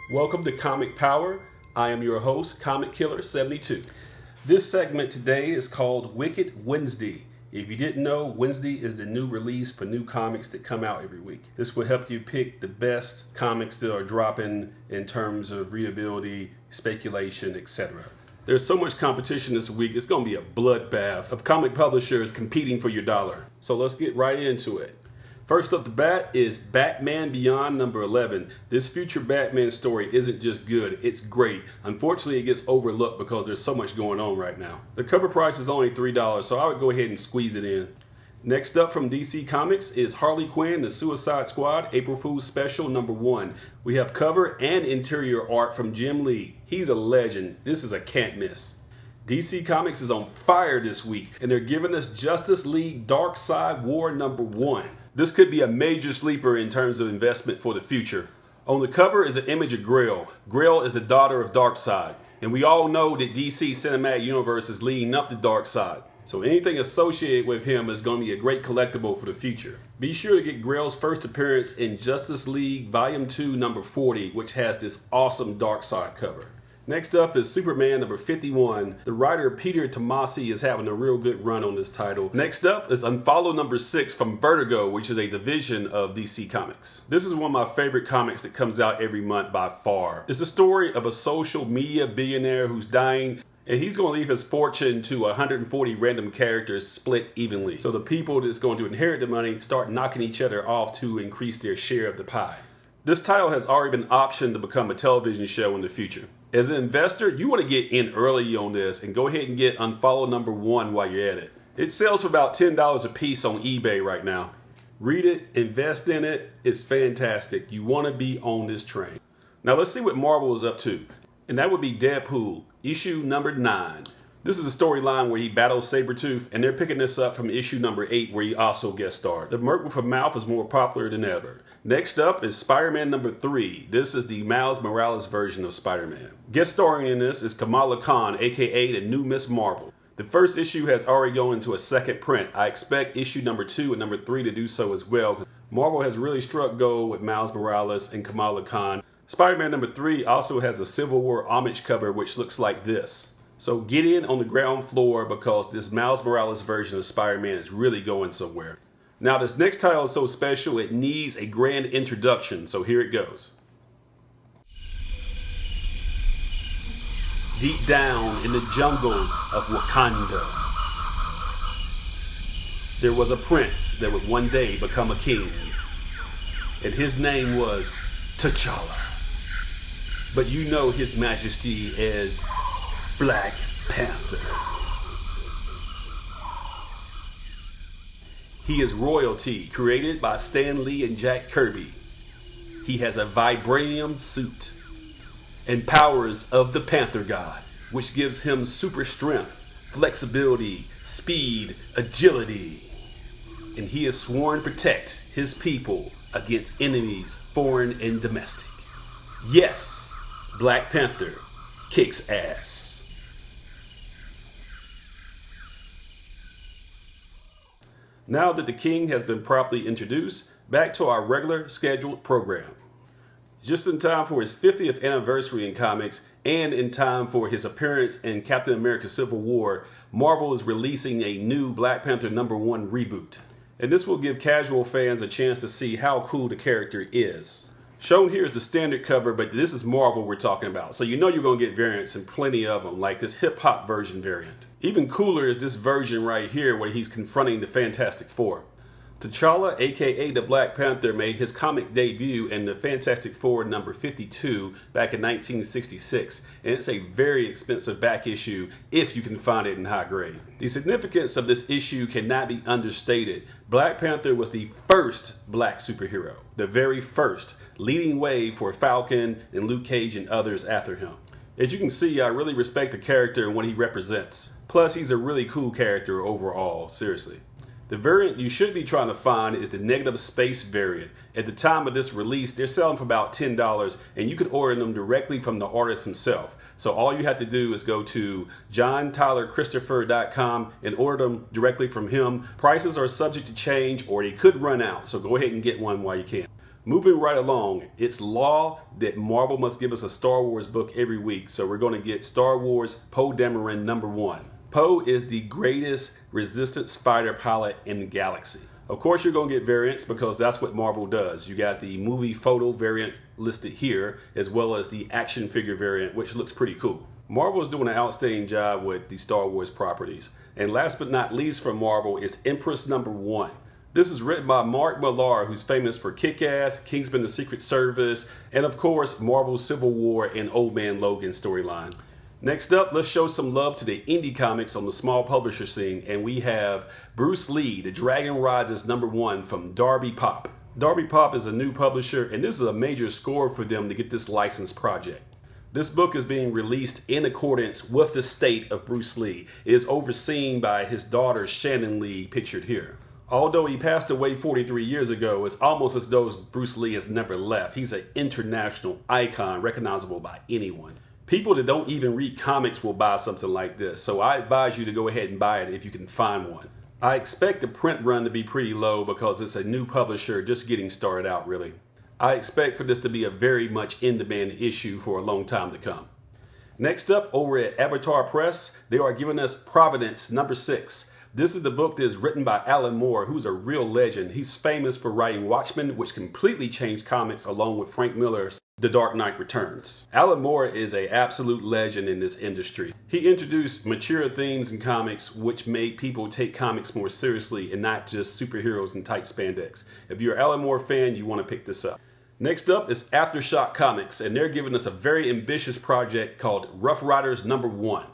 Welcome to Comic Power. I am your host, Comic Killer 72. This segment today is called Wicked Wednesday. If you didn't know, Wednesday is the new release for new comics that come out every week. This will help you pick the best comics that are dropping in terms of readability, speculation, etc. There's so much competition this week, it's going to be a bloodbath of comic publishers competing for your dollar. So let's get right into it. First up the bat is Batman Beyond number 11. This future Batman story isn't just good, it's great. Unfortunately, it gets overlooked because there's so much going on right now. The cover price is only $3, so I would go ahead and squeeze it in. Next up from DC Comics is Harley Quinn, The Suicide Squad, April Fool's Special number 1. We have cover and interior art from Jim Lee. He's a legend. This is a can't miss. DC Comics is on fire this week, and they're giving us Justice League Darkseid War number 1. This could be a major sleeper in terms of investment for the future. On the cover is an image of Grail. Grail is the daughter of Darkseid, and we all know that DC Cinematic Universe is leading up to Darkseid. So anything associated with him is going to be a great collectible for the future. Be sure to get Grail's first appearance in Justice League Volume 2 number 40, which has this awesome Darkseid cover. Next up is Superman number 51. The writer Peter Tomasi is having a real good run on this title. Next up is Unfollow number 6 from Vertigo, which is a division of DC Comics. This is one of my favorite comics that comes out every month by far. It's the story of a social media billionaire who's dying, and he's going to leave his fortune to 140 random characters split evenly. So the people that's going to inherit the money start knocking each other off to increase their share of the pie. This title has already been optioned to become a television show in the future. As an investor, you want to get in early on this and go ahead and get Unfollow number 1 while you're at it. It sells for about $10 a piece on eBay right now. Read it, invest in it, it's fantastic. You want to be on this train. Now let's see what Marvel is up to. And that would be Deadpool, issue number 9. This is a storyline where he battles Sabretooth, and they're picking this up from issue number 8 where he also guest starred. The Merc with a Mouth is more popular than ever. Next up is Spider-Man number 3. This is the Miles Morales version of Spider-Man. Guest starring in this is Kamala Khan, aka the new Miss Marvel. The first issue has already gone into a second print. I expect issue number 2 and number 3 to do so as well. Marvel has really struck gold with Miles Morales and Kamala Khan. Spider-Man number 3 also has a Civil War homage cover which looks like this. So get in on the ground floor because this Miles Morales version of Spider-Man is really going somewhere. Now this next title is so special it needs a grand introduction, so here it goes. Deep down in the jungles of Wakanda, there was a prince that would one day become a king, and his name was T'Challa. But you know his majesty as Black Panther. He is royalty, created by Stan Lee and Jack Kirby. He has a vibranium suit and powers of the Panther God, which gives him super strength, flexibility, speed, agility. And he is sworn to protect his people against enemies, foreign and domestic. Yes, Black Panther kicks ass. Now that the king has been properly introduced, back to our regular scheduled program. Just in time for his 50th anniversary in comics and in time for his appearance in Captain America Civil War, Marvel is releasing a new Black Panther number 1 reboot. And this will give casual fans a chance to see how cool the character is. Shown here is the standard cover, but this is Marvel we're talking about. So you know you're going to get variants and plenty of them, like this hip-hop version variant. Even cooler is this version right here where he's confronting the Fantastic Four. T'Challa, aka the Black Panther, made his comic debut in the Fantastic Four number 52 back in 1966, and it's a very expensive back issue if you can find it in high grade. The significance of this issue cannot be understated. Black Panther was the first black superhero, the very first, leading way for Falcon and Luke Cage and others after him. As you can see, I really respect the character and what he represents. Plus, he's a really cool character overall, seriously. The variant you should be trying to find is the negative space variant. At the time of this release, they're selling for about $10, and you can order them directly from the artist himself. So all you have to do is go to johntylerchristopher.com and order them directly from him. Prices are subject to change or they could run out, so go ahead and get one while you can. Moving right along, it's law that Marvel must give us a Star Wars book every week, so we're going to get Star Wars Poe Dameron #1. Poe is the greatest resistance fighter pilot in the galaxy. Of course, you're going to get variants because that's what Marvel does. You got the movie photo variant listed here, as well as the action figure variant, which looks pretty cool. Marvel is doing an outstanding job with the Star Wars properties. And last but not least from Marvel is Empress #1. This is written by Mark Millar, who's famous for Kick-Ass, Kingsman: The Secret Service, and of course, Marvel's Civil War and Old Man Logan storyline. Next up, let's show some love to the indie comics on the small publisher scene, and we have Bruce Lee, The Dragon Rises #1 from Darby Pop. Darby Pop is a new publisher, and this is a major score for them to get this licensed project. This book is being released in accordance with the state of Bruce Lee. It is overseen by his daughter Shannon Lee, pictured here. Although he passed away 43 years ago, it's almost as though Bruce Lee has never left. He's an international icon, recognizable by anyone. People that don't even read comics will buy something like this, so I advise you to go ahead and buy it if you can find one. I expect the print run to be pretty low because it's a new publisher just getting started out, really. I expect for this to be a very much in-demand issue for a long time to come. Next up, over at Avatar Press, they are giving us Providence #6. This is the book that is written by Alan Moore, who's a real legend. He's famous for writing Watchmen, which completely changed comics, along with Frank Miller's The Dark Knight Returns. Alan Moore is an absolute legend in this industry. He introduced mature themes in comics, which made people take comics more seriously and not just superheroes in tight spandex. If you're an Alan Moore fan, you want to pick this up. Next up is Aftershock Comics, and they're giving us a very ambitious project called Rough Riders #1.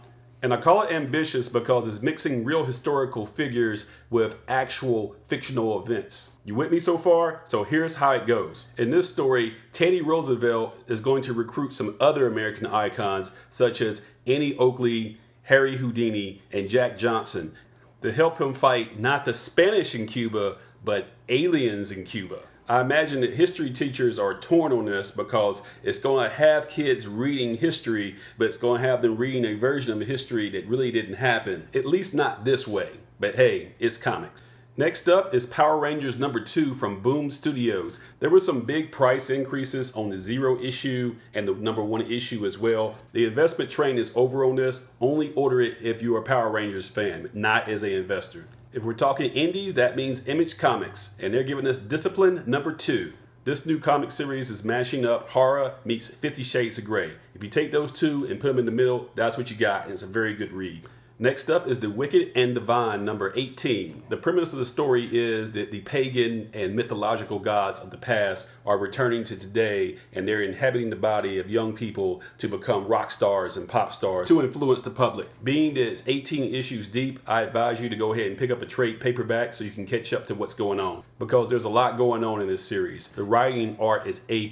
And I call it ambitious because it's mixing real historical figures with actual fictional events. You with me so far? So here's how it goes. In this story, Teddy Roosevelt is going to recruit some other American icons such as Annie Oakley, Harry Houdini, and Jack Johnson to help him fight not the Spanish in Cuba, but aliens in Cuba. I imagine that history teachers are torn on this because it's going to have kids reading history, but it's going to have them reading a version of history that really didn't happen, at least not this way. But hey, it's comics. Next up is Power Rangers #2 from Boom Studios. There were some big price increases on the 0 issue and the #1 issue as well. The investment train is over on this. Only order it if you're a Power Rangers fan, not as an investor. If we're talking indies, that means Image Comics, and they're giving us Discipline #2. This new comic series is mashing up horror meets 50 Shades of Grey. If you take those two and put them in the middle, that's what you got, and it's a very good read. Next up is The Wicked and Divine #18. The premise of the story is that the pagan and mythological gods of the past are returning to today, and they're inhabiting the body of young people to become rock stars and pop stars to influence the public. Being that it's 18 issues deep, I advise you to go ahead and pick up a trade paperback so you can catch up to what's going on, because there's a lot going on in this series. The writing and art is A+.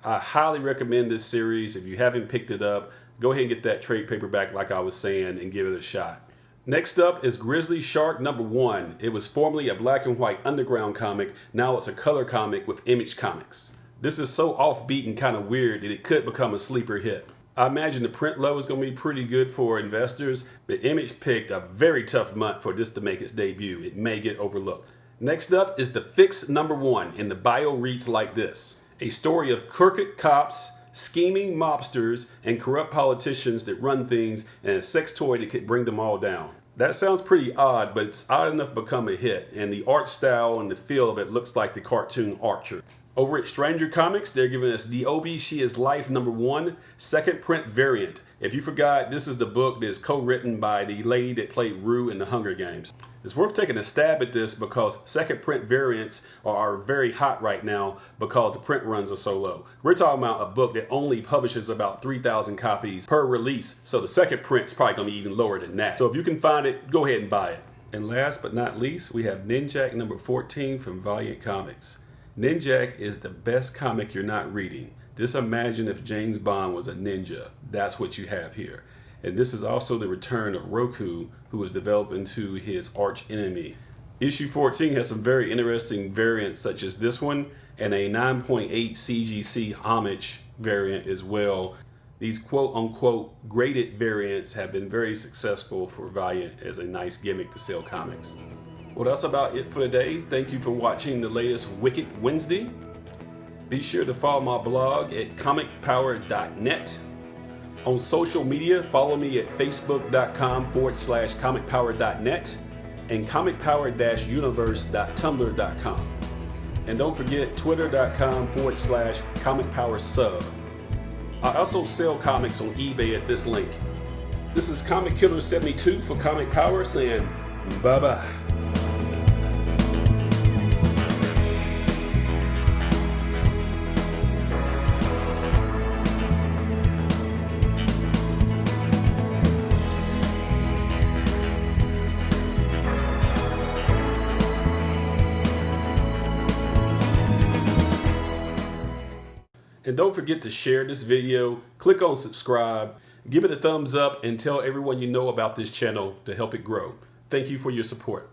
I highly recommend this series. If you haven't picked it up, go ahead and get that trade paperback like I was saying and give it a shot. Next up is Grizzly Shark #1. It was formerly a black and white underground comic. Now it's a color comic with Image Comics. This is so offbeat and kind of weird that it could become a sleeper hit. I imagine the print load is going to be pretty good for investors, but Image picked a very tough month for this to make its debut. It may get overlooked. Next up is The Fix #1, and the bio reads like this. A story of crooked cops, scheming mobsters, and corrupt politicians that run things, and a sex toy that could bring them all down. That sounds pretty odd, but it's odd enough to become a hit, and the art style and the feel of it looks like the cartoon Archer. Over at Stranger Comics, they're giving us The Obi She Is Life #1, second print variant. If you forgot, this is the book that's co-written by the lady that played Rue in the Hunger Games. It's worth taking a stab at this because second print variants are very hot right now because the print runs are so low. We're talking about a book that only publishes about 3,000 copies per release, so the second print's probably going to be even lower than that. So if you can find it, go ahead and buy it. And last but not least, we have Ninjak #14 from Valiant Comics. Ninjak is the best comic you're not reading. Just imagine if James Bond was a ninja. That's what you have here. And this is also the return of Roku, who was developed into his arch enemy. Issue 14 has some very interesting variants such as this one and a 9.8 CGC homage variant as well. These quote-unquote graded variants have been very successful for Valiant as a nice gimmick to sell comics. Well, that's about it for today. Thank you for watching the latest Wicked Wednesday. Be sure to follow my blog at comicpower.net. On social media, follow me at facebook.com/comicpower.net and comicpower-universe.tumblr.com. And don't forget twitter.com/comicpowersub. I also sell comics on eBay at this link. This is Comic Killer 72 for Comic Power saying bye-bye. And don't forget to share this video, click on subscribe, give it a thumbs up, and tell everyone you know about this channel to help it grow. Thank you for your support.